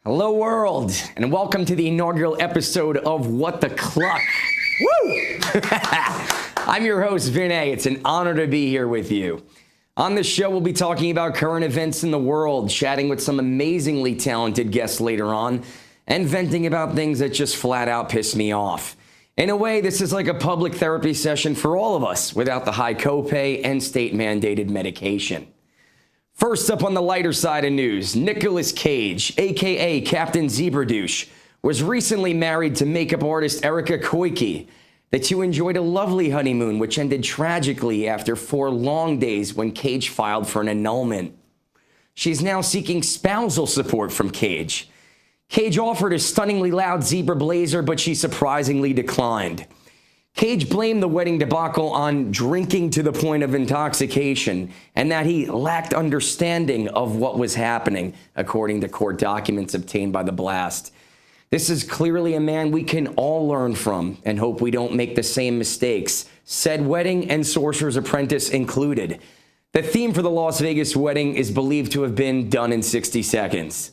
Hello world, and welcome to the inaugural episode of What the Cluck. Woo! I'm your host, Vinay. It's an honor to be here with you. On this show, we'll be talking about current events in the world, chatting with some amazingly talented guests later on, and venting about things that just flat out piss me off. In a way, this is like a public therapy session for all of us without the high copay and state-mandated medication. First up on the lighter side of news, Nicolas Cage, aka Captain Zebradouche, was recently married to makeup artist Erica Koike. The two enjoyed a lovely honeymoon, which ended tragically after 4 long days when Cage filed for an annulment. She's now seeking spousal support from Cage. Cage offered a stunningly loud zebra blazer, but she surprisingly declined. Cage blamed the wedding debacle on drinking to the point of intoxication and that he lacked understanding of what was happening, according to court documents obtained by the blast. This is clearly a man we can all learn from and hope we don't make the same mistakes, said wedding and Sorcerer's Apprentice included. The theme for the Las Vegas wedding is believed to have been done in 60 seconds.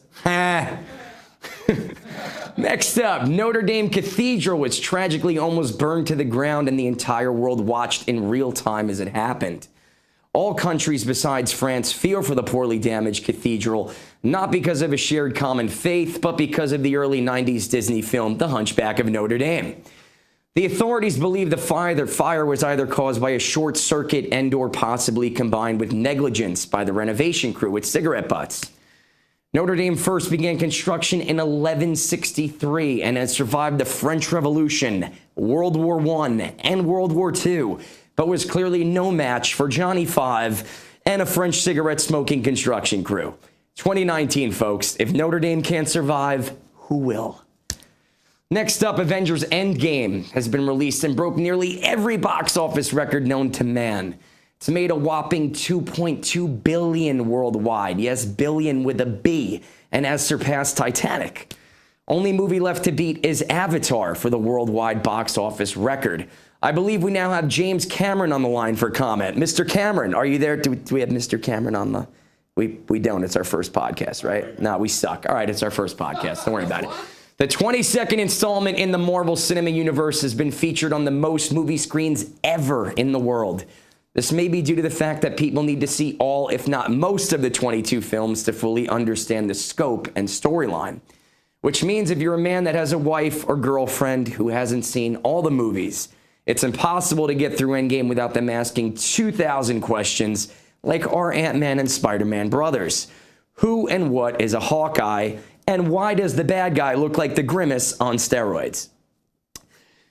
Next up, Notre-Dame Cathedral was tragically almost burned to the ground and the entire world watched in real time as it happened. All countries besides France fear for the poorly damaged cathedral, not because of a shared common faith, but because of the early 90s Disney film, The Hunchback of Notre-Dame. The authorities believe the fire was either caused by a short circuit and/or possibly combined with negligence by the renovation crew with cigarette butts. Notre Dame first began construction in 1163 and has survived the French Revolution, World War I, and World War II, but was clearly no match for Johnny Five and a French cigarette-smoking construction crew. 2019, folks. If Notre Dame can't survive, who will? Next up, Avengers End Game has been released and broke nearly every box office record known to man. It's made a whopping $2.2 billion worldwide. Yes, billion with a B, and has surpassed Titanic. Only movie left to beat is Avatar for the worldwide box office record. I believe we now have James Cameron on the line for comment. Mr. Cameron, are you there? Do we have Mr. Cameron on the... We don't. It's our first podcast, right? No, we suck. All right, it's our first podcast. Don't worry about it. The 22nd installment in the Marvel Cinema Universe has been featured on the most movie screens ever in the world. This may be due to the fact that people need to see all, if not most, of the 22 films to fully understand the scope and storyline. Which means if you're a man that has a wife or girlfriend who hasn't seen all the movies, it's impossible to get through Endgame without them asking 2,000 questions like our Ant-Man and Spider-Man brothers. Who and what is a Hawkeye, and why does the bad guy look like the Grimace on steroids?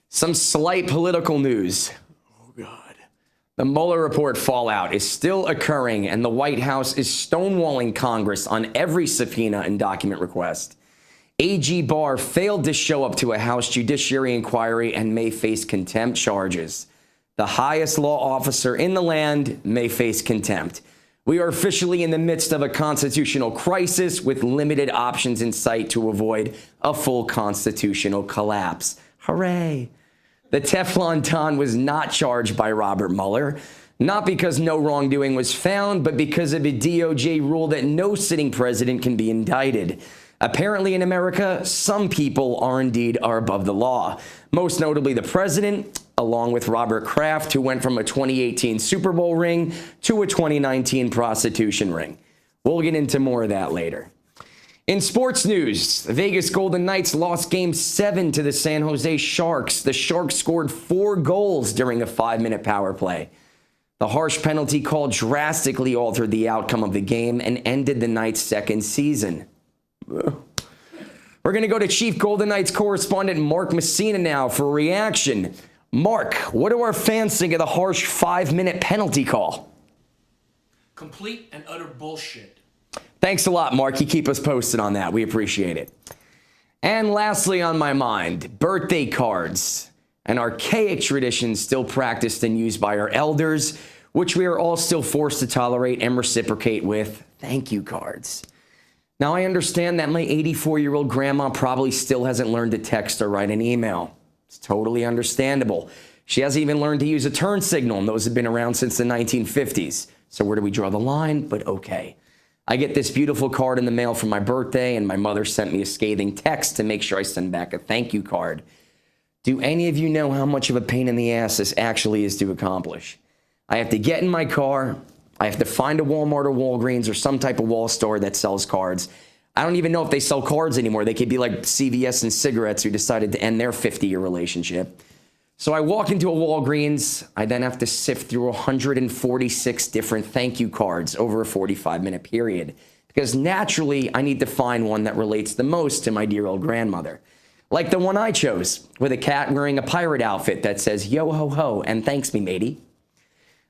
Some slight political news. The Mueller report fallout is still occurring, and the White House is stonewalling Congress on every subpoena and document request. AG Barr failed to show up to a House Judiciary inquiry and may face contempt charges. The highest law officer in the land may face contempt. We are officially in the midst of a constitutional crisis with limited options in sight to avoid a full constitutional collapse. Hooray! The Teflon Don was not charged by Robert Mueller, not because no wrongdoing was found, but because of a DOJ rule that no sitting president can be indicted. Apparently in America, some people are above the law, most notably the president, along with Robert Kraft, who went from a 2018 Super Bowl ring to a 2019 prostitution ring. We'll get into more of that later. In sports news, the Vegas Golden Knights lost Game 7 to the San Jose Sharks. The Sharks scored 4 goals during a 5-minute power play. The harsh penalty call drastically altered the outcome of the game and ended the Knights' second season. We're going to go to Chief Golden Knights correspondent Mark Messina now for a reaction. Mark, what do our fans think of the harsh 5-minute penalty call? Complete and utter bullshit. Thanks a lot, Mark. You keep us posted on that. We appreciate it. And lastly on my mind, birthday cards, an archaic tradition still practiced and used by our elders, which we are all still forced to tolerate and reciprocate with thank you cards. Now, I understand that my 84-year-old grandma probably still hasn't learned to text or write an email. It's totally understandable. She hasn't even learned to use a turn signal, and those have been around since the 1950s. So where do we draw the line? But okay. I get this beautiful card in the mail for my birthday, and my mother sent me a scathing text to make sure I send back a thank you card. Do any of you know how much of a pain in the ass this actually is to accomplish? I have to get in my car. I have to find a Walmart or Walgreens or some type of wall store that sells cards. I don't even know if they sell cards anymore. They could be like CVS and cigarettes who decided to end their 50-year relationship. So I walk into a Walgreens. I then have to sift through 146 different thank you cards over a 45-minute period because naturally I need to find one that relates the most to my dear old grandmother. Like the one I chose with a cat wearing a pirate outfit that says, yo ho ho, and thanks me matey.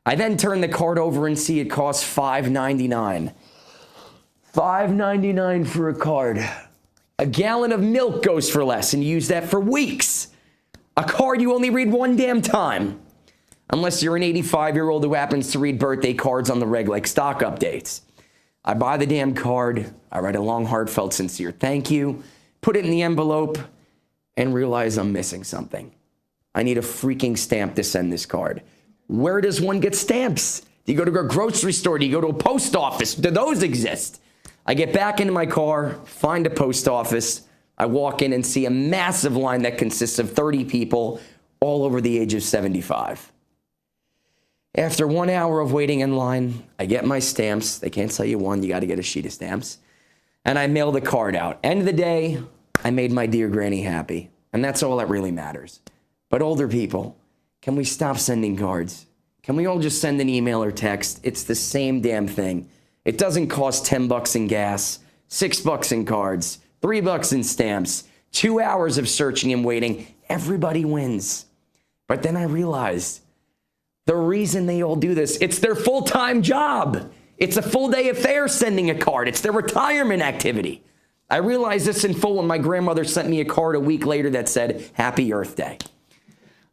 I then turn the card over and see it costs $5.99. $5.99 for a card. A gallon of milk goes for less, and you use that for weeks. A card you only read one damn time. Unless you're an 85-year-old who happens to read birthday cards on the reg like stock updates. I buy the damn card. I write a long, heartfelt, sincere thank you. Put it in the envelope and realize I'm missing something. I need a freaking stamp to send this card. Where does one get stamps? Do you go to a grocery store? Do you go to a post office? Do those exist? I get back into my car, find a post office. I walk in and see a massive line that consists of 30 people, all over the age of 75. After 1 hour of waiting in line, I get my stamps. They can't sell you one. You got to get a sheet of stamps. And I mail the card out. End of the day, I made my dear granny happy. And that's all that really matters. But older people, can we stop sending cards? Can we all just send an email or text? It's the same damn thing. It doesn't cost $10 in gas, $6 in cards, $3 in stamps, 2 hours of searching and waiting. Everybody wins. But then I realized the reason they all do this, it's their full-time job. It's a full day affair sending a card. It's their retirement activity. I realized this in full when my grandmother sent me a card a week later that said, Happy Earth Day.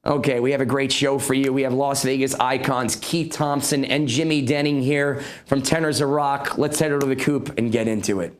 Okay, we have a great show for you. We have Las Vegas icons Keith Thompson and Jimmy Denning here from Tenors of Rock. Let's head over to the coop and get into it.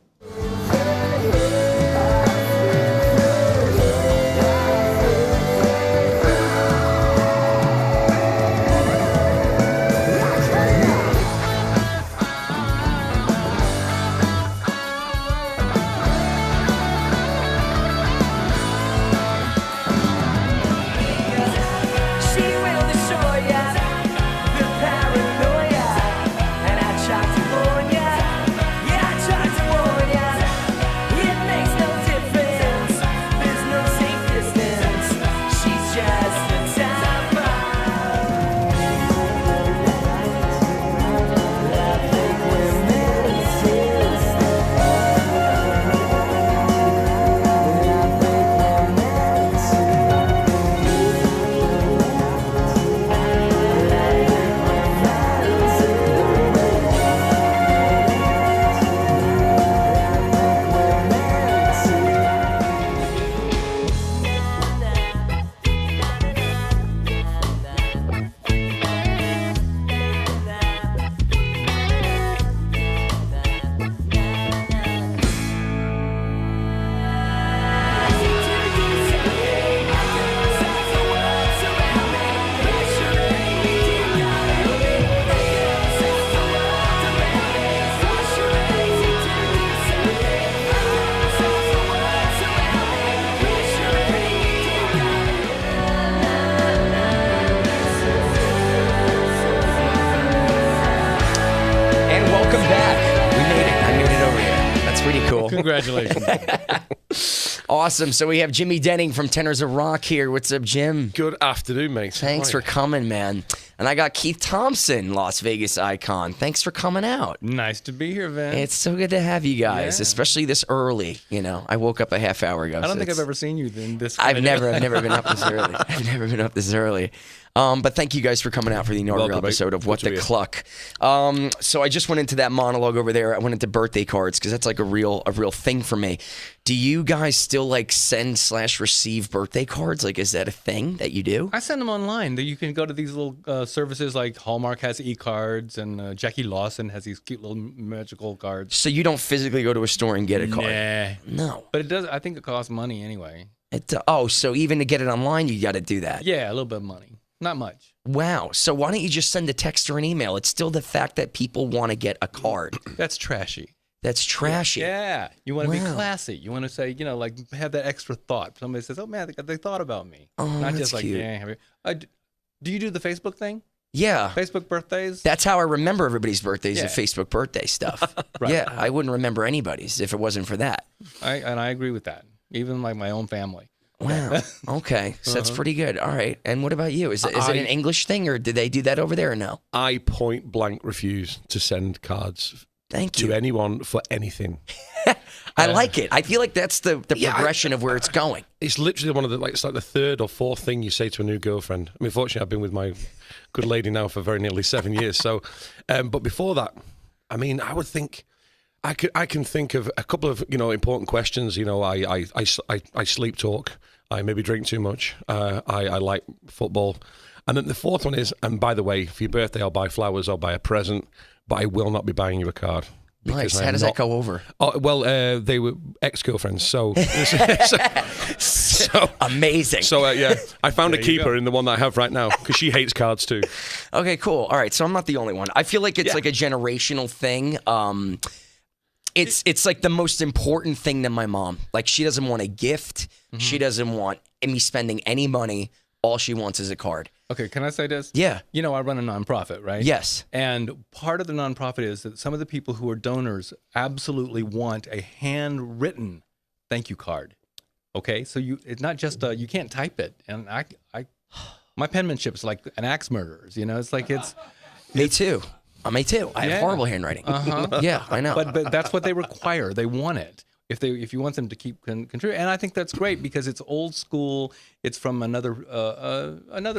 Congratulations. Awesome. So we have Jimmy Denning from Tenors of Rock here. What's up, Jim? Good afternoon, mate. Thanks for coming, man. And I got Keith Thompson, Las Vegas icon. Thanks for coming out. Nice to be here, Van. It's so good to have you guys, especially this early. You know, I woke up a half hour ago. I don't think I've ever seen you then this. I've never been up this early. I've never been up this early. But thank you guys for coming out for the inaugural episode of What the CLUCK. So I just went into that monologue over there. I went into birthday cards because that's like a real thing for me. Do you guys still like send/receive birthday cards? Like, is that a thing that you do? I send them online. You can go to these little services like Hallmark has e-cards and Jackie Lawson has these cute little magical cards. So you don't physically go to a store and get a card? Nah. No. But it does. I think it costs money anyway. So even to get it online, you got to do that? Yeah, a little bit of money. Not much. Wow. So why don't you just send a text or an email? It's still the fact that people want to get a card. That's trashy. That's trashy. Yeah, you want to be Wow. classy. You want to say, like have that extra thought. Somebody says, "Oh man, they thought about me." Oh, Not that's just like, cute. "Yeah." Do you do the Facebook thing? Yeah. Facebook birthdays? That's how I remember everybody's birthdays, the Yeah. Facebook birthday stuff. Right. Yeah, I wouldn't remember anybody's if it wasn't for that. I agree with that. Even like my own family. Wow. Okay. So that's pretty good. All right. And what about you? Is it an English thing, or did they do that over there or no? I point blank refuse to send cards Thank you. to anyone for anything. I like it. I feel like that's the progression of where it's going. It's literally one of the, it's like the third or fourth thing you say to a new girlfriend. I mean, fortunately, I've been with my good lady now for very nearly 7 years. So, but before that, I mean, I would think, I can think of a couple of, important questions. I sleep talk. I maybe drink too much. I like football. And then the fourth one is, and by the way, for your birthday, I'll buy flowers, I'll buy a present, but I will not be buying you a card. Nice. How does that go over? Oh, well, they were ex-girlfriends, so Amazing. So yeah, I found a keeper in the one that I have right now because she hates cards too. Okay, cool. All right, so I'm not the only one. I feel like it's like a generational thing. It's like the most important thing to my mom. Like, she doesn't want a gift. She doesn't want me spending any money. All she wants is a card. Okay, can I say this? Yeah. I run a nonprofit, right? Yes. And part of the nonprofit is that some of the people who are donors absolutely want a handwritten thank you card. Okay, so it's not just you can't type it, and my penmanship is like an axe murderer's. It's like Me too. Me too. I have horrible handwriting. Yeah, I know. But that's what they require. They want it. If you want them to keep contributing, and I think that's great because it's old school. It's from another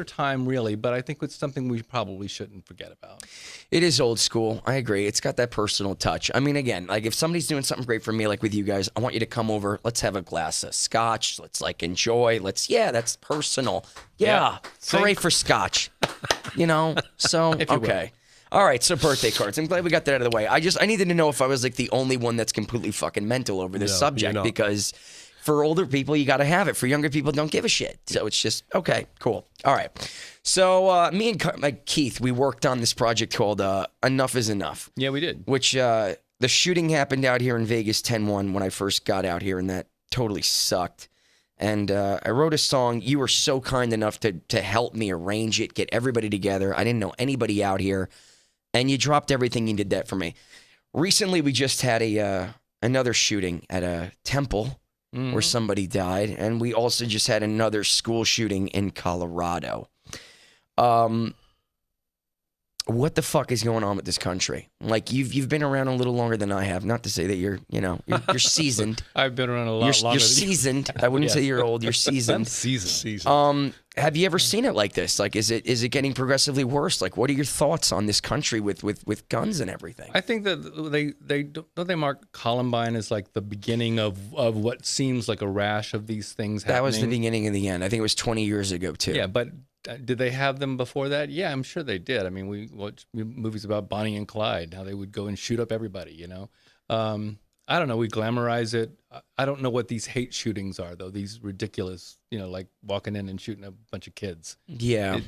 time, really. But I think it's something we probably shouldn't forget about. It is old school. I agree. It's got that personal touch. I mean, again, like if somebody's doing something great for me, like with you guys, I want you to come over. Let's have a glass of scotch. Let's enjoy. that's personal. Yeah. Hooray for scotch. So, okay. All right, so birthday cards. I'm glad we got that out of the way. I needed to know if I was like the only one that's completely fucking mental over this subject, because for older people, you got to have it. For younger people, don't give a shit. So it's just, okay, cool. All right. So me and Keith, we worked on this project called Enough is Enough. Yeah, we did. Which the shooting happened out here in Vegas 10/1 when I first got out here, and that totally sucked. And I wrote a song. You were so kind enough to help me arrange it, get everybody together. I didn't know anybody out here. And you dropped everything and did that for me. Recently, we just had another shooting at a temple where somebody died. And we also just had another school shooting in Colorado. What the fuck is going on with this country? Like, you've been around a little longer than I have. Not to say that you're seasoned. I've been around a lot longer. You're seasoned. I wouldn't say you're old. You're seasoned. Seasoned. Have you ever seen it like this? Like, is it getting progressively worse? Like, what are your thoughts on this country with guns and everything? I think that they mark Columbine as like the beginning of what seems like a rash of these things happening. That was the beginning of the end. I think it was 20 years ago too. Yeah, but did they have them before that? Yeah, I'm sure they did. I mean, we watched movies about Bonnie and Clyde, how they would go and shoot up everybody, I don't know. We glamorize it. I don't know what these hate shootings are, though. These ridiculous, like walking in and shooting a bunch of kids. Yeah.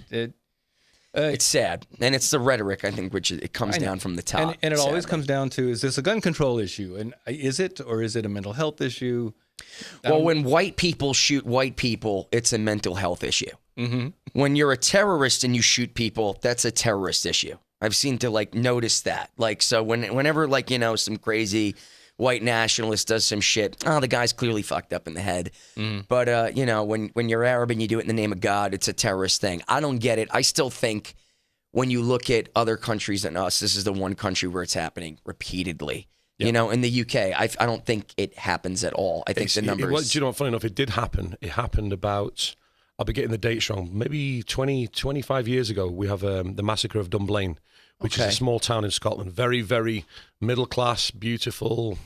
It's sad. And it's the rhetoric, I think, which it comes down from the top. And it always comes down to, is this a gun control issue? And is it, or is it a mental health issue? Well, when white people shoot white people, it's a mental health issue. Mm-hmm. When you're a terrorist and you shoot people, that's a terrorist issue. I've seen to notice that. So whenever some crazy white nationalist does some shit, the guy's clearly fucked up in the head. But when you're Arab and you do it in the name of God, it's a terrorist thing. I don't get it. I still think when you look at other countries than us, this is the one country where it's happening repeatedly. Yep. In the UK, I don't think it happens at all. I think the numbers. Do you know what? Funny enough, it did happen. It happened about, I'll be getting the dates wrong, maybe 20, 25 years ago. We have the Massacre of Dunblane, which is a small town in Scotland. Very, very middle class, beautiful,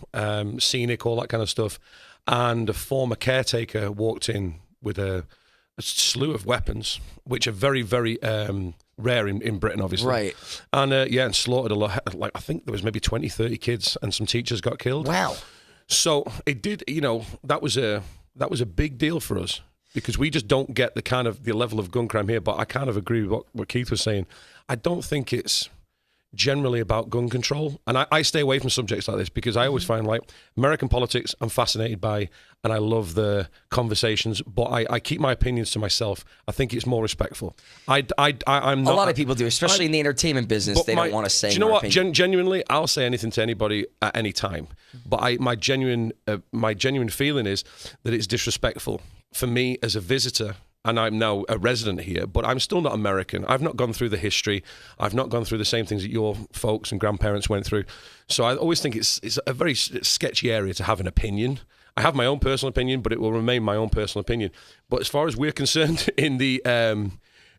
scenic, all that kind of stuff. And a former caretaker walked in with a slew of weapons, which are very, very rare in Britain, obviously. Right. And and slaughtered a lot. I think there was maybe 20, 30 kids, and some teachers got killed. Wow. So it did. That was a big deal for us, because we just don't get the level of gun crime here. But I kind of agree with what Keith was saying. I don't think it's, generally about gun control. And I stay away from subjects like this because I always find, like, American politics I'm fascinated by, and I love the conversations, but I keep my opinions to myself. I think it's more respectful. I'm not, a lot of people do, especially in the entertainment business. They don't want to say. Do you know what? Genuinely, I'll say anything to anybody at any time. But my genuine feeling is that it's disrespectful for me as a visitor. And I'm now a resident here, but I'm still not American. I've not gone through the history. I've not gone through the same things that your folks and grandparents went through. So I always think it's a very sketchy area to have an opinion. I have my own personal opinion, but it will remain my own personal opinion. But as far as we're concerned, in the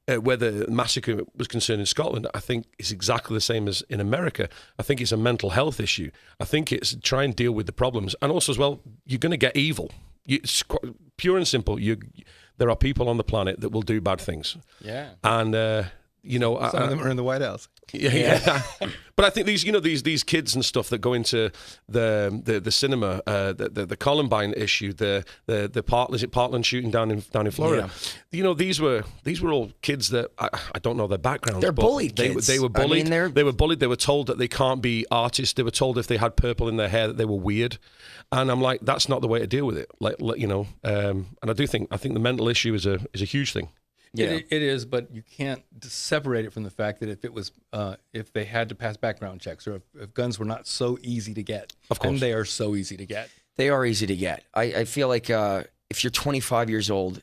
where the massacre was concerned in Scotland, I think it's exactly the same as in America. I think it's a mental health issue. I think it's try and deal with the problems. And also as well, you're going to get evil. It's pure and simple. There are people on the planet that will do bad things. Yeah. And, some of them are in the White House. Yeah. But I think these kids and stuff that go into the cinema, the Columbine issue, the Parkland shooting down in Florida. Yeah. These were all kids that I don't know their backgrounds. They're bullied kids. They were bullied. I mean, they were bullied. They were told that they can't be artists. They were told if they had purple in their hair that they were weird. And I'm like, that's not the way to deal with it. And I think the mental issue is a huge thing. Yeah, it is, but you can't separate it from the fact that if they had to pass background checks, or if guns were not so easy to get, of course, and they are so easy to get. They are easy to get. I feel like if you're 25 years old,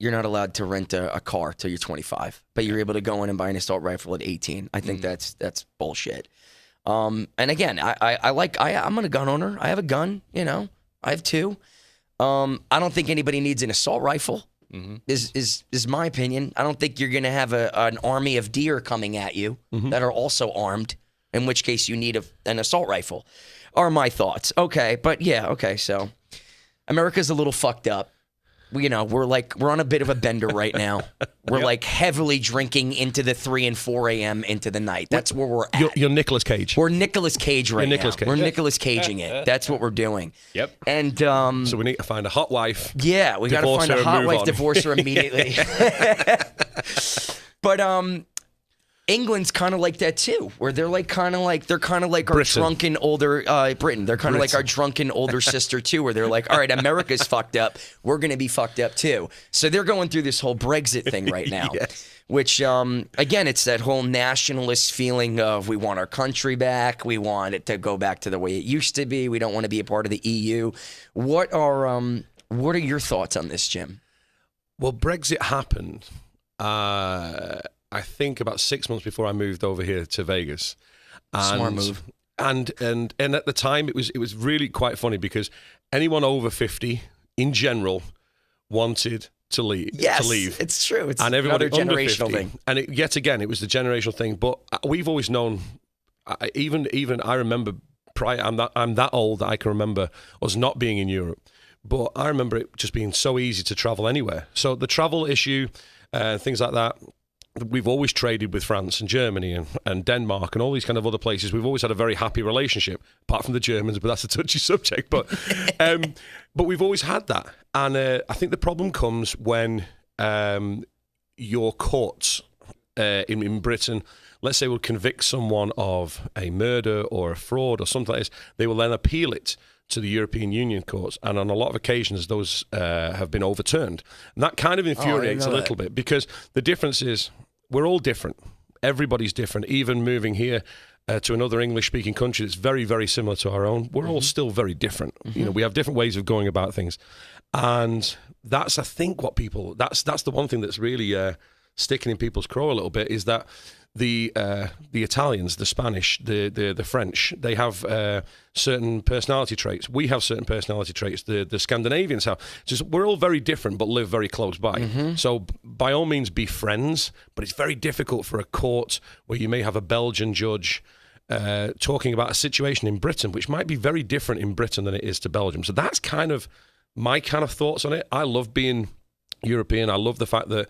you're not allowed to rent a car till you're 25, but you're able to go in and buy an assault rifle at 18. I think that's bullshit. And again, I'm a gun owner. I have a gun. I have two. I don't think anybody needs an assault rifle. Mm-hmm. Is my opinion. I don't think you're going to have an army of deer coming at you that are also armed, in which case you need an assault rifle, are my thoughts. Okay, but yeah, okay, so America's a little fucked up. We're on a bit of a bender right now. We're like heavily drinking into the 3 and 4 a.m. into the night. That's where we're at. You're Nicolas Cage. We're Nicolas Cage right now. Cage. We're Nicolas Caging it. That's what we're doing. Yep. And so we need to find a hot wife. Yeah, we got to find a hot wife, divorce her immediately. But England's kind of like that too, where they're kind of like our drunken older Britain. They're kind of like our drunken older sister too, where they're like, all right, America's fucked up, we're gonna be fucked up too. So they're going through this whole Brexit thing right now, yes. Which again, it's that whole nationalist feeling of we want our country back, we want it to go back to the way it used to be. We don't want to be a part of the EU. What are your thoughts on this, Jim? Well, Brexit happened. I think about 6 months before I moved over here to Vegas. Smart move. And at the time it was really quite funny because anyone over 50 in general wanted to leave. Yes, to leave. It's true. It's and everybody another under generational 50, thing. And yet again, it was the generational thing. But we've always known. Even I remember prior. I'm that old that I can remember us not being in Europe. But I remember it just being so easy to travel anywhere. So the travel issue, things like that. We've always traded with France and Germany and Denmark and all these kind of other places. We've always had a very happy relationship, apart from the Germans, but that's a touchy subject. But we've always had that. And I think the problem comes when your courts in Britain, let's say, will convict someone of a murder or a fraud or something like this. They will then appeal it to the European Union courts, and on a lot of occasions those have been overturned. And that kind of infuriates a little bit because the difference is we're all different. Everybody's different. Even moving here to another English-speaking country that's very, very similar to our own, we're all still very different. We have different ways of going about things. And that's, I think, what people... That's the one thing that's really sticking in people's craw a little bit is that the Italians, the Spanish, the French, they have certain personality traits. We have certain personality traits. The Scandinavians have. Just we're all very different, but live very close by. So by all means, be friends. But it's very difficult for a court where you may have a Belgian judge talking about a situation in Britain, which might be very different in Britain than it is to Belgium. So that's kind of my kind of thoughts on it. I love being European. I love the fact that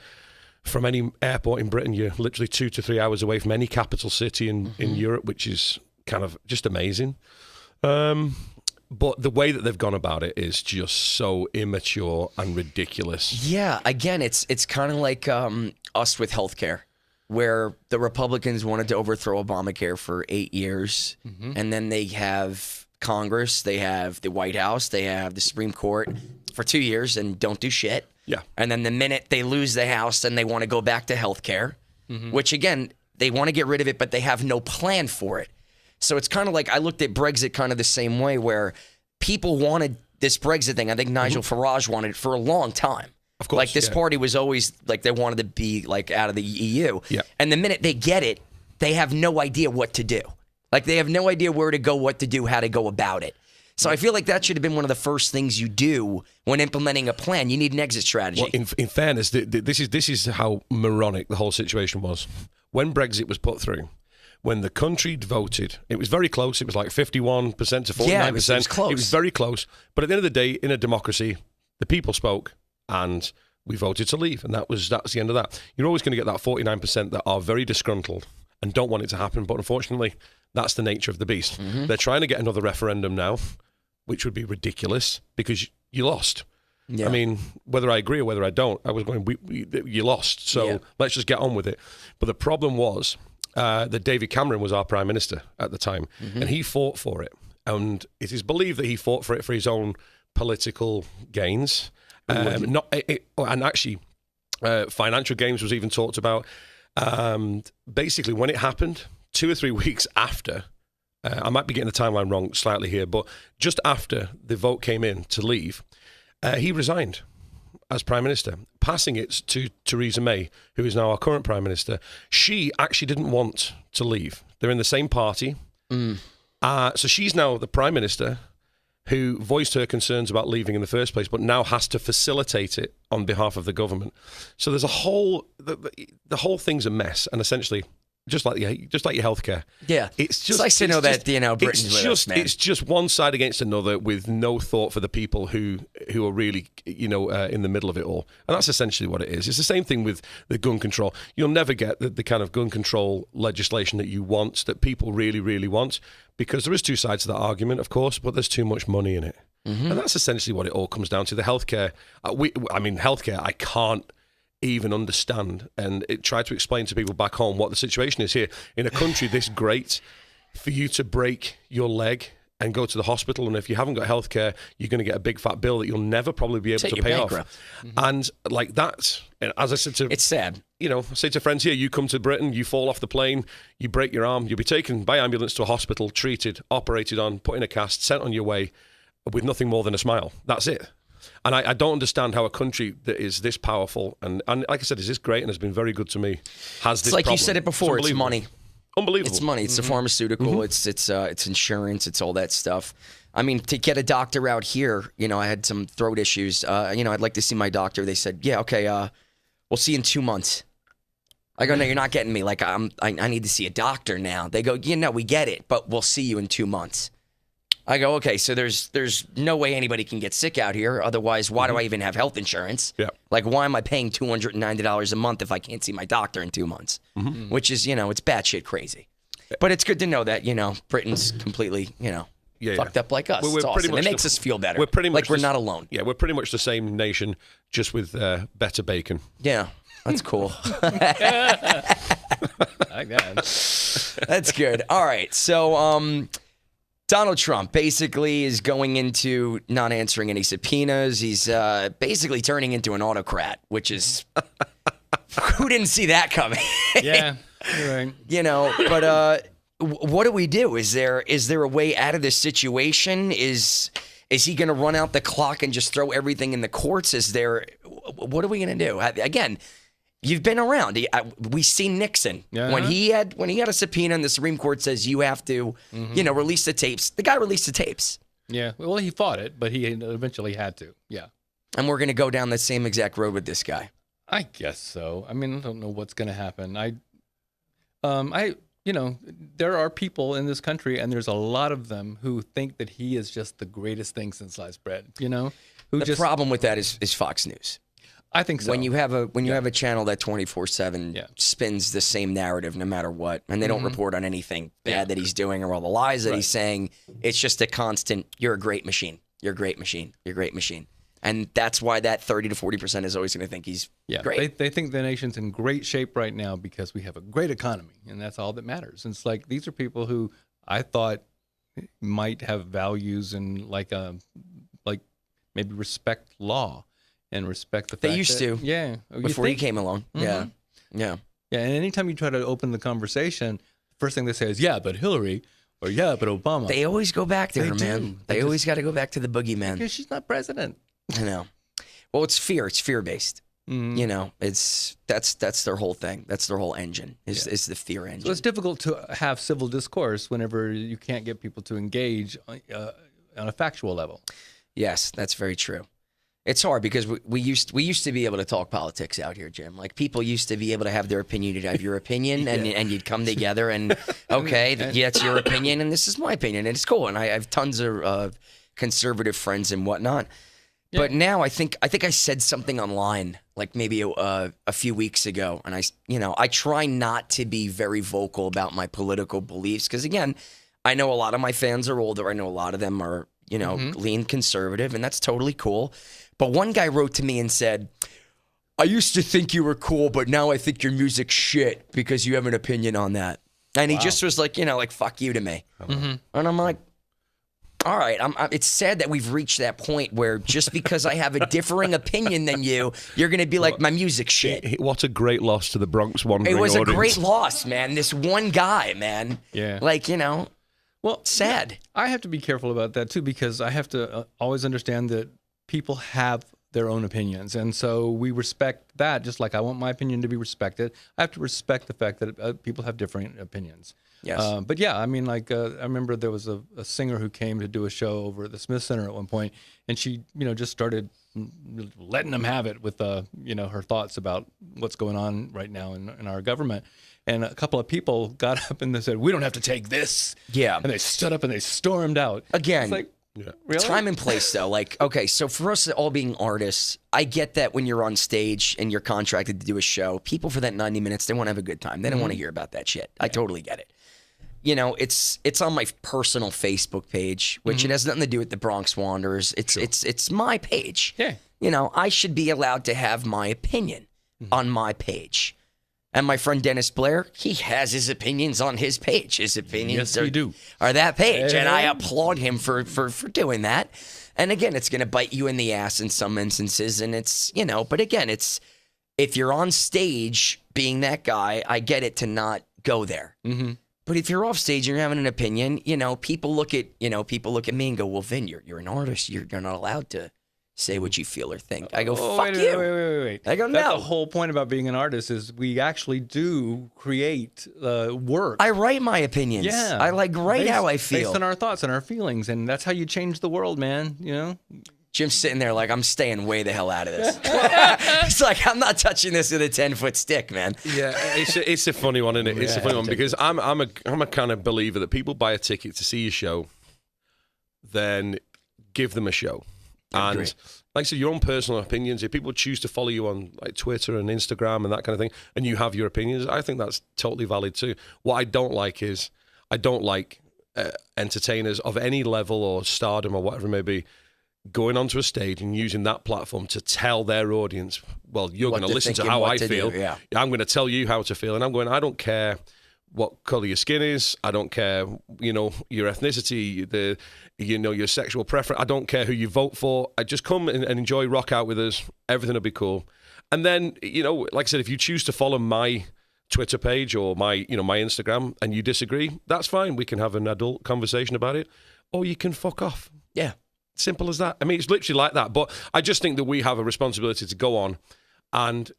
from any airport in Britain, you're literally 2 to 3 hours away from any capital city in Europe, which is kind of just amazing. But the way that they've gone about it is just so immature and ridiculous. Yeah, again, it's kind of like us with healthcare. where the Republicans wanted to overthrow Obamacare for 8 years, and then they have Congress, they have the White House, they have the Supreme Court for 2 years and don't do shit. Yeah. And then the minute they lose the House, then they want to go back to health care, which again, they want to get rid of it, but they have no plan for it. So it's kind of like, I looked at Brexit kind of the same way, where people wanted this Brexit thing. I think Nigel Farage wanted it for a long time. Of course, like this party was always like, they wanted to be like out of the EU. Yeah. And the minute they get it, they have no idea what to do. Like they have no idea where to go, what to do, how to go about it. So I feel like that should have been one of the first things you do when implementing a plan. You need an exit strategy. Well, in fairness, this is how moronic the whole situation was. When Brexit was put through, when the country voted, it was very close. It was like 51% to 49%. Yeah, it was close. It was very close. But at the end of the day, in a democracy, the people spoke and we voted to leave. And that's the end of that. You're always going to get that 49% that are very disgruntled and don't want it to happen. But unfortunately, that's the nature of the beast. They're trying to get another referendum now, which would be ridiculous because you lost. Yeah. I mean, whether I agree or whether I don't, I was going, you lost. So let's just get on with it. But the problem was that David Cameron was our prime minister at the time, and he fought for it. And it is believed that he fought for it for his own political gains. And actually, financial gains was even talked about. Basically, when it happened, 2 or 3 weeks after, I might be getting the timeline wrong slightly here, but just after the vote came in to leave, he resigned as Prime Minister, passing it to Theresa May, who is now our current Prime Minister. She actually didn't want to leave. They're in the same party. So she's now the Prime Minister who voiced her concerns about leaving in the first place, but now has to facilitate it on behalf of the government. So there's a whole, the whole thing's a mess, and essentially, just like your healthcare. Yeah, it's nice to know that Britain's with us, man. It's just one side against another with no thought for the people who are really in the middle of it all, and that's essentially what it is. It's the same thing with the gun control. You'll never get the kind of gun control legislation that you want, that people really, really want, because there is two sides to that argument, of course, but there's too much money in it, and that's essentially what it all comes down to. The healthcare, healthcare, I can't even understand and try to explain to people back home what the situation is here in a country this great. For you to break your leg and go to the hospital, and if you haven't got healthcare, you're going to get a big fat bill that you'll never probably be able to pay off. And like that, as I said to, it's sad. I say to friends here, you come to Britain, you fall off the plane, you break your arm, you'll be taken by ambulance to a hospital, treated, operated on, put in a cast, sent on your way with nothing more than a smile. That's it. And I don't understand how a country that is this powerful and like I said, is this great and has been very good to me, has this like problem. You said it before, it's money. Unbelievable. It's money. It's the pharmaceutical. It's insurance. It's all that stuff. I mean, to get a doctor out here, I had some throat issues. I'd like to see my doctor. They said, yeah, okay, we'll see you in 2 months. I go, no, you're not getting me. Like, I need to see a doctor now. They go, we get it, but we'll see you in 2 months. I go, okay, so there's no way anybody can get sick out here. Otherwise, why do I even have health insurance? Yeah. Like, why am I paying $290 a month if I can't see my doctor in 2 months? Which is, it's batshit crazy. But it's good to know that, Britain's completely, fucked up like us. It's awesome. It makes us feel better. We're pretty much like we're not alone. Yeah, we're pretty much the same nation, just with better bacon. Yeah, that's cool. I like that. That's good. All right, so Donald Trump basically is going into not answering any subpoenas. He's basically turning into an autocrat, which is who didn't see that coming? Yeah, you're right. But what do we do? Is there a way out of this situation? Is he going to run out the clock and just throw everything in the courts? What are we going to do? Again, you've been around. We see Nixon when he had a subpoena and the Supreme Court says you have to, release the tapes. The guy released the tapes. Yeah. Well, he fought it, but he eventually had to. Yeah. And we're going to go down the same exact road with this guy. I guess so. I mean, I don't know what's going to happen. There are people in this country, and there's a lot of them who think that he is just the greatest thing since sliced bread. The problem with that is Fox News. I think so. When you have a channel that 24/7 spins the same narrative no matter what, and they don't report on anything bad that he's doing or all the lies that he's saying, it's just a constant, you're a great machine. You're a great machine. You're a great machine. And that's why that 30 to 40% is always going to think he's great. They think the nation's in great shape right now because we have a great economy, and that's all that matters. And it's like these are people who I thought might have values and like maybe respect law and respect the fact They used to. Yeah. Before he came along. Yeah. Yeah. And anytime you try to open the conversation, first thing they say is, yeah, but Hillary, or yeah, but Obama. They always go back there, They man. do. They always got to go back to the boogeyman. Because she's not president. I know. Well, it's fear. It's fear-based. You know, that's their whole thing. That's their whole engine. Is the fear engine. So it's difficult to have civil discourse whenever you can't get people to engage on a factual level. Yes, that's very true. It's hard because we used to be able to talk politics out here, Jim. Like people used to be able to have their opinion, you'd have your opinion, and you'd come together and okay, that's your opinion, and this is my opinion, and it's cool. And I have tons of conservative friends and whatnot. Yeah. But now I think I said something online like maybe a few weeks ago, and I try not to be very vocal about my political beliefs because again, I know a lot of my fans are older. I know a lot of them are lean conservative, and that's totally cool. But one guy wrote to me and said, "I used to think you were cool, but now I think your music's shit because you have an opinion on that." And he just was like, like fuck you to me, and I'm like. All right, it's sad that we've reached that point where just because I have a differing opinion than you're going to be like, my music's shit. What a great loss to the Bronx wandering audience. It was audience. a great loss, man. This one guy, man. Yeah. Like, well, sad. I have to be careful about that, too, because I have to always understand that people have their own opinions. And so we respect that, just like I want my opinion to be respected. I have to respect the fact that people have different opinions. Yes. But yeah, I mean, like I remember there was a singer who came to do a show over at the Smith Center at one point, and she, just started letting them have it with, her thoughts about what's going on right now in our government. And a couple of people got up and they said, "We don't have to take this." Yeah. And they stood up and they stormed out. Again. It's like, really? Time and place, though. Like, okay, so for us all being artists, I get that when you're on stage and you're contracted to do a show, people for that 90 minutes, they want to have a good time. They don't want to hear about that shit. I totally get it. It's on my personal Facebook page, which it has nothing to do with the Bronx Wanderers. It's my page. Yeah. I should be allowed to have my opinion on my page. And my friend Dennis Blair, he has his opinions on his page. His opinions are that page. And I applaud him for doing that. And again, it's going to bite you in the ass in some instances. And it's, but again, if you're on stage being that guy, I get it to not go there. Mm-hmm. But if you're off stage and you're having an opinion, people look at me and go, "Well, Vin, you're an artist. You're not allowed to say what you feel or think." I go, "Fuck you." Wait. I go, "No." That's the whole point about being an artist is we actually do create work. I write my opinions. Yeah. I write how I feel. Based on our thoughts and our feelings, and that's how you change the world, man, Jim's sitting there like, I'm staying way the hell out of this. It's like, I'm not touching this with a 10-foot stick, man. Yeah, it's a funny one, isn't it? It's a funny one because I'm a kind of believer that people buy a ticket to see a show, then give them a show. And like I said, your own personal opinions, if people choose to follow you on like Twitter and Instagram and that kind of thing, and you have your opinions, I think that's totally valid too. What I don't like is, entertainers of any level or stardom or whatever it may be, going onto a stage and using that platform to tell their audience, well, you're going to listen to how I feel. I'm going to tell you how to feel. And I don't care what color your skin is. I don't care, your ethnicity, your sexual preference. I don't care who you vote for. I just come and enjoy, rock out with us. Everything will be cool. And then, like I said, if you choose to follow my Twitter page or my Instagram and you disagree, that's fine. We can have an adult conversation about it, or you can fuck off. Yeah. Simple as that. I mean, it's literally like that. But I just think that we have a responsibility to go on. And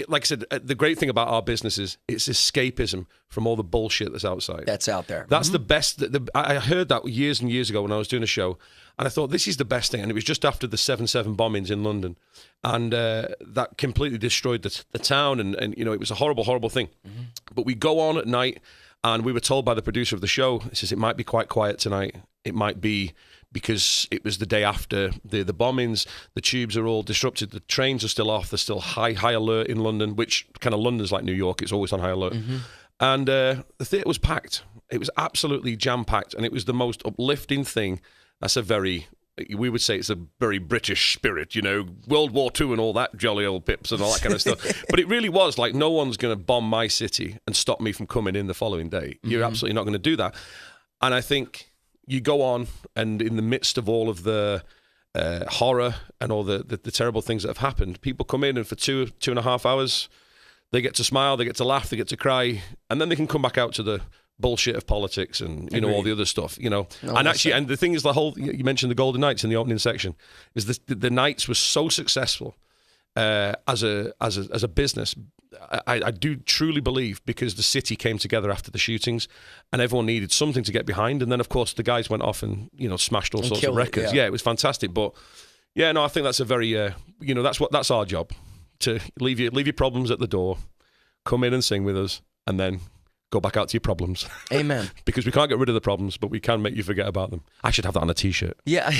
like I said, the great thing about our business is it's escapism from all the bullshit that's outside. That's out there. That's the best. I heard that years and years ago when I was doing a show. And I thought, this is the best thing. And it was just after the 7/7 bombings in London. And that completely destroyed the town. And it was a horrible, horrible thing. Mm-hmm. But we go on at night. And we were told by the producer of the show, he says, it might be quite quiet tonight. It might be because it was the day after the bombings. The tubes are all disrupted. The trains are still off. They're still high alert in London, which kind of London's like New York. It's always on high alert. Mm-hmm. And the theatre was packed. It was absolutely jam-packed. And it was the most uplifting thing. That's a very we would say it's a very British spirit, World War II and all that jolly old pips and all that kind of stuff. But it really was like, no one's going to bomb my city and stop me from coming in the following day. You're absolutely not going to do that. And I think you go on, and in the midst of all of the horror and all the terrible things that have happened, people come in, and for 2.5 hours, they get to smile, they get to laugh, they get to cry, and then they can come back out to the bullshit of politics and all the other stuff, and actually, and the thing is, you mentioned the Golden Knights in the opening section, is the Knights were so successful as a business. I do truly believe because the city came together after the shootings, and everyone needed something to get behind, and then of course the guys went off and smashed all sorts of records. Yeah, it was fantastic. But yeah, no, I think that's a very that's our job, to leave your problems at the door, come in and sing with us, and then go back out to your problems. Amen. Because we can't get rid of the problems, but we can make you forget about them. I should have that on a t-shirt. Yeah.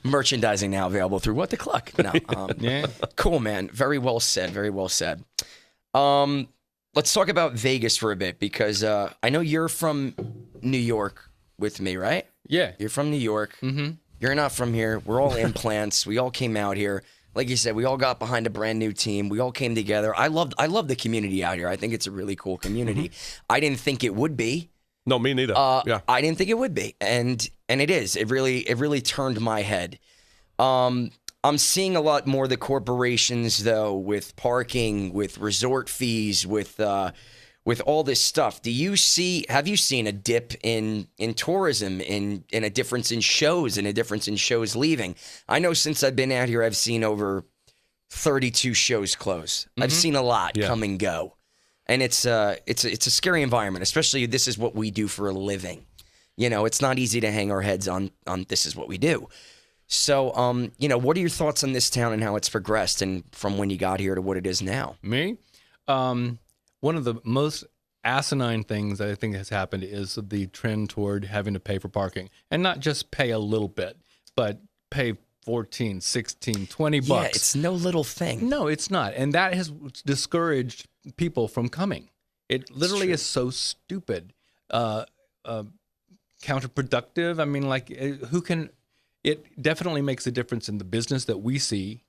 Merchandising now available through What the Cluck. No. Yeah. Cool, man. Very well said. Very well said. Let's talk about Vegas for a bit, because I know you're from New York with me, right? Yeah. You're from New York. Mm-hmm. You're not from here. We're all implants. We all came out here. Like you said, we all got behind a brand new team. We all came together. I love the community out here. I think it's a really cool community. I didn't think it would be. No, me neither. Yeah. I didn't think it would be, and it is. It really turned my head. I'm seeing a lot more of the corporations, though, with parking, with resort fees, with all this stuff. Have you seen a dip in tourism, in a difference in shows, and a difference in shows leaving? I know since I've been out here, I've seen over 32 shows close. I've seen a lot come and go. And it's a scary environment, especially this is what we do for a living. It's not easy to hang our heads on this is what we do. So, what are your thoughts on this town and how it's progressed, and from when you got here to what it is now? Me? One of the most asinine things that I think has happened is the trend toward having to pay for parking, and not just pay a little bit, but pay 14, 16, 20 bucks. Yeah, it's no little thing. No, it's not. And that has discouraged people from coming. It literally is so stupid, counterproductive. I mean, like, it definitely makes a difference in the business that we see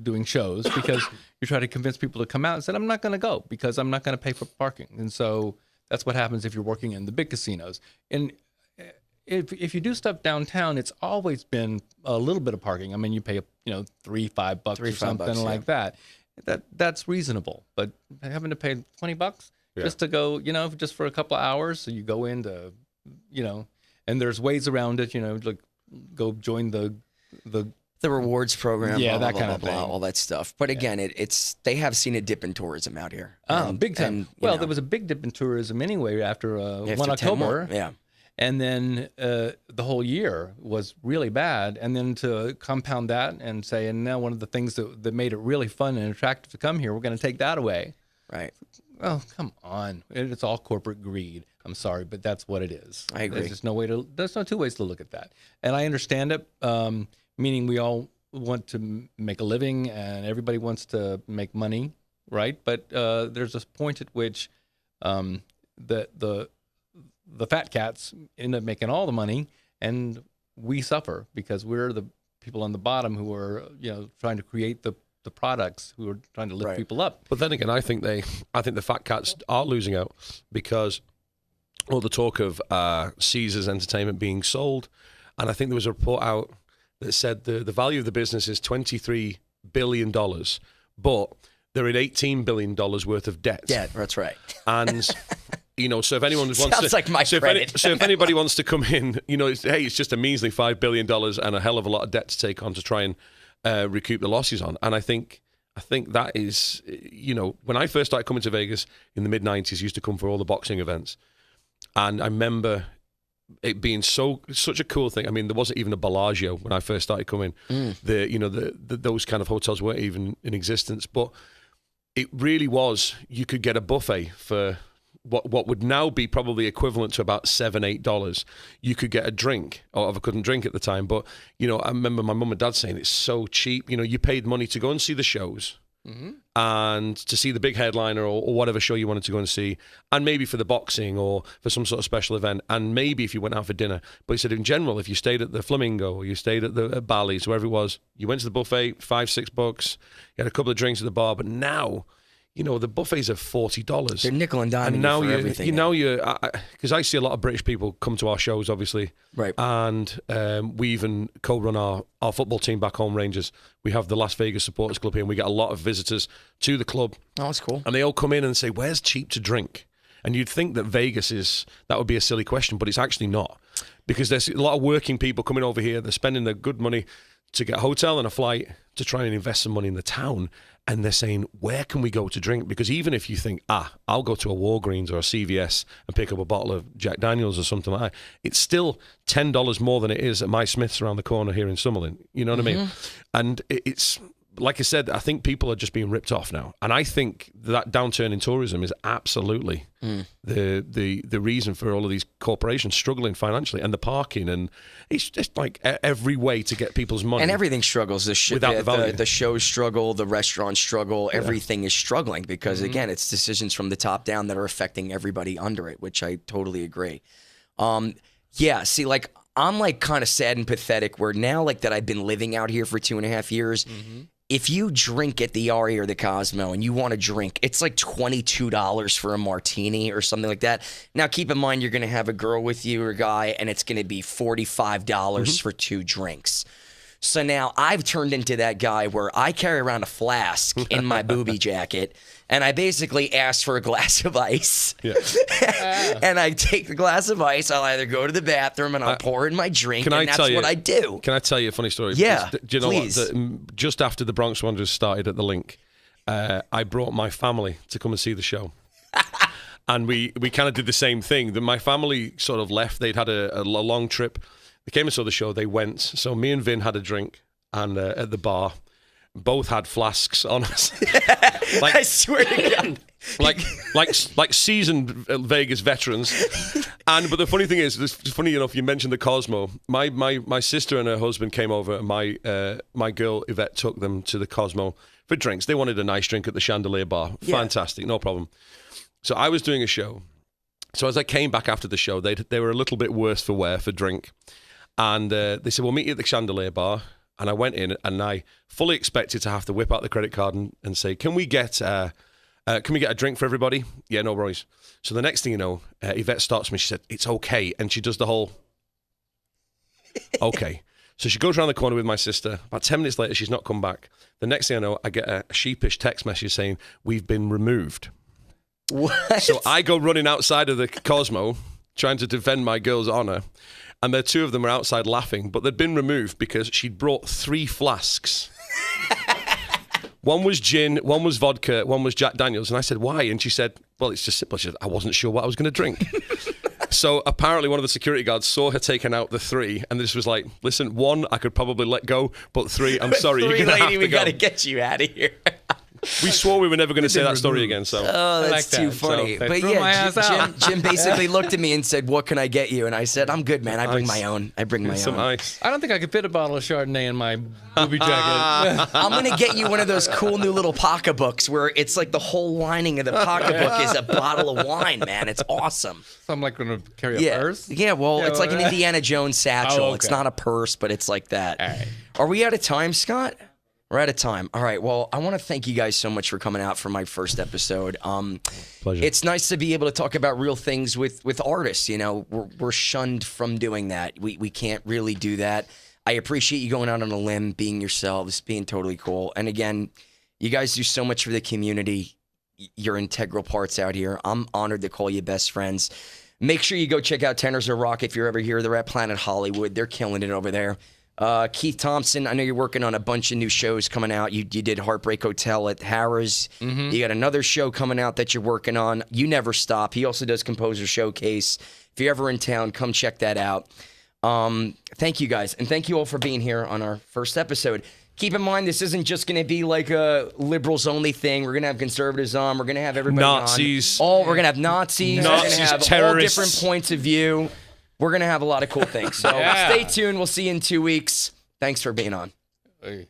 doing shows, because you try to convince people to come out and say, I'm not going to go because I'm not going to pay for parking. And so that's what happens if you're working in the big casinos. And if you do stuff downtown, it's always been a little bit of parking. I mean, you pay $3-5 or something like that. That's reasonable. But having to pay $20 just to go, just for a couple of hours, so you go into, and there's ways around it, like go join the rewards program, that kind of thing, all that stuff. But again, they have seen a dip in tourism out here. Big time. There was a big dip in tourism anyway after 1 October. Yeah. And then the whole year was really bad. And then to compound that and say, and now one of the things that made it really fun and attractive to come here, we're going to take that away. Right. Oh, come on. It's all corporate greed. I'm sorry, but that's what it is. I agree. There's no two ways to look at that. And I understand it, meaning we all want to make a living and everybody wants to make money, right? But there's a point at which the fat cats end up making all the money, and we suffer because we're the people on the bottom who are, trying to create the products, who are trying to lift people up. But then again, I think the fat cats are losing out, because all the talk of Caesars Entertainment being sold, and I think there was a report out that said the value of the business is $23 billion, but they're in $18 billion worth of debt. Yeah, that's right. And so if anyone wants Sounds like my credit. So if anybody wants to come in, it's just a measly $5 billion and a hell of a lot of debt to take on to try and recoup the losses on. And I think that is, when I first started coming to Vegas in the mid-90s, I used to come for all the boxing events. And I remember it being such a cool thing. I mean, there wasn't even a Bellagio when I first started coming. Those kind of hotels weren't even in existence. But it really was, you could get a buffet for what would now be probably equivalent to about $7-8. You could get a drink, or I couldn't drink at the time, but I remember my mum and dad saying it's so cheap. You paid money to go and see the shows, and to see the big headliner or whatever show you wanted to go and see, and maybe for the boxing or for some sort of special event, and maybe if you went out for dinner. But he said in general, if you stayed at the Flamingo or you stayed at Bally's, wherever it was, you went to the buffet, $5-6, you had a couple of drinks at the bar, but now, you know, the buffets are $40. They're nickel and diming and now you for everything. Because I see a lot of British people come to our shows, obviously, right? And we even co-run our football team back home, Rangers. We have the Las Vegas Supporters Club here, and we get a lot of visitors to the club. Oh, that's cool. And they all come in and say, "Where's cheap to drink?" And you'd think that that would be a silly question, but it's actually not, because there's a lot of working people coming over here. They're spending their good money to get a hotel and a flight to try and invest some money in the town. And they're saying, where can we go to drink? Because even if you think, I'll go to a Walgreens or a CVS and pick up a bottle of Jack Daniels or something like that, it's still $10 more than it is at My Smith's around the corner here in Summerlin. You know what I mean? And it's, like I said, I think people are just being ripped off now. And I think that downturn in tourism is absolutely the reason for all of these corporations struggling financially, and the parking, and it's just like every way to get people's money. And everything struggles. The shows struggle, the restaurants struggle, everything is struggling because, again, it's decisions from the top down that are affecting everybody under it, which I totally agree. See, like, I'm like kind of sad and pathetic where now, like, that I've been living out here for 2.5 years, if you drink at the Aria or the Cosmo and you want to drink, it's like $22 for a martini or something like that. Now, keep in mind, you're going to have a girl with you or a guy, and it's going to be $45 for 2 drinks. So now I've turned into that guy where I carry around a flask in my booby jacket, and I basically ask for a glass of ice. Yeah. And I take the glass of ice. I'll either go to the bathroom and I'll pour in my drink, and that's what I do. Can I tell you a funny story? Yeah, do you know please. What? Just after the Bronx Wanderers started at the Link, I brought my family to come and see the show. And we kind of did the same thing. My family sort of left. They'd had a long trip. They came and saw the show. They went. So me and Vin had a drink, and at the bar, both had flasks on us. I swear to God. like seasoned Vegas veterans. But the funny thing is, funny enough, you mentioned the Cosmo. My sister and her husband came over, and my girl Yvette took them to the Cosmo for drinks. They wanted a nice drink at the Chandelier Bar. Yeah. Fantastic, no problem. So I was doing a show. So as I came back after the show, they were a little bit worse for wear for drink. And they said, we'll meet you at the Chandelier Bar. And I went in, and I fully expected to have to whip out the credit card and say, can we get a drink for everybody? Yeah, no worries. So the next thing you know, Yvette stops me. She said, it's okay. And she does the whole, okay. So she goes around the corner with my sister. About 10 minutes later, she's not come back. The next thing I know, I get a sheepish text message saying, we've been removed. What? So I go running outside of the Cosmo, trying to defend my girl's honor. And the two of them were outside laughing, but they'd been removed because she'd brought 3 flasks. One was gin, one was vodka, one was Jack Daniels. And I said, why? And she said, well, it's just simple. She said, I wasn't sure what I was going to drink. So apparently one of the security guards saw her taking out the 3, and this was like, listen, 1, I could probably let go, but 3, I'm sorry, you're going to have to go. We got to get you out of here. We swore we were never going to say that story again. So that's too funny. So but yeah, Jim basically looked at me and said, "What can I get you?" And I said, "I'm good, man. I bring my own. I bring my some own." ice. I don't think I could fit a bottle of Chardonnay in my booby jacket. I'm gonna get you one of those cool new little pocketbooks where it's like the whole lining of the pocketbook is a bottle of wine, man. It's awesome. So I'm like going to carry a purse? Yeah, well, it's like an Indiana Jones satchel. Oh, okay. It's not a purse, but it's like that. All right. Are we out of time, Scott? We're out of time. All right. Well, I want to thank you guys so much for coming out for my first episode. Pleasure. It's nice to be able to talk about real things with artists. You know, we're shunned from doing that. We can't really do that. I appreciate you going out on a limb, being yourselves, being totally cool. And again, you guys do so much for the community. You're integral parts out here. I'm honored to call you best friends. Make sure you go check out Tenors of Rock if you're ever here. They're at Planet Hollywood. They're killing it over there. Keith Thompson, I know you're working on a bunch of new shows coming out. You did Heartbreak Hotel at Harrah's. Mm-hmm. You got another show coming out that you're working on. You never stop. He also does Composer Showcase. If you're ever in town, come check that out. Thank you guys, and thank you all for being here on our first episode. Keep in mind, this isn't just going to be like a liberals-only thing. We're going to have conservatives on. We're going to have everybody Nazis. on. We're going to have Nazis. We're going to have terrorists. all different points of view. We're going to have a lot of cool things. So stay tuned. We'll see you in 2 weeks. Thanks for being on. Hey.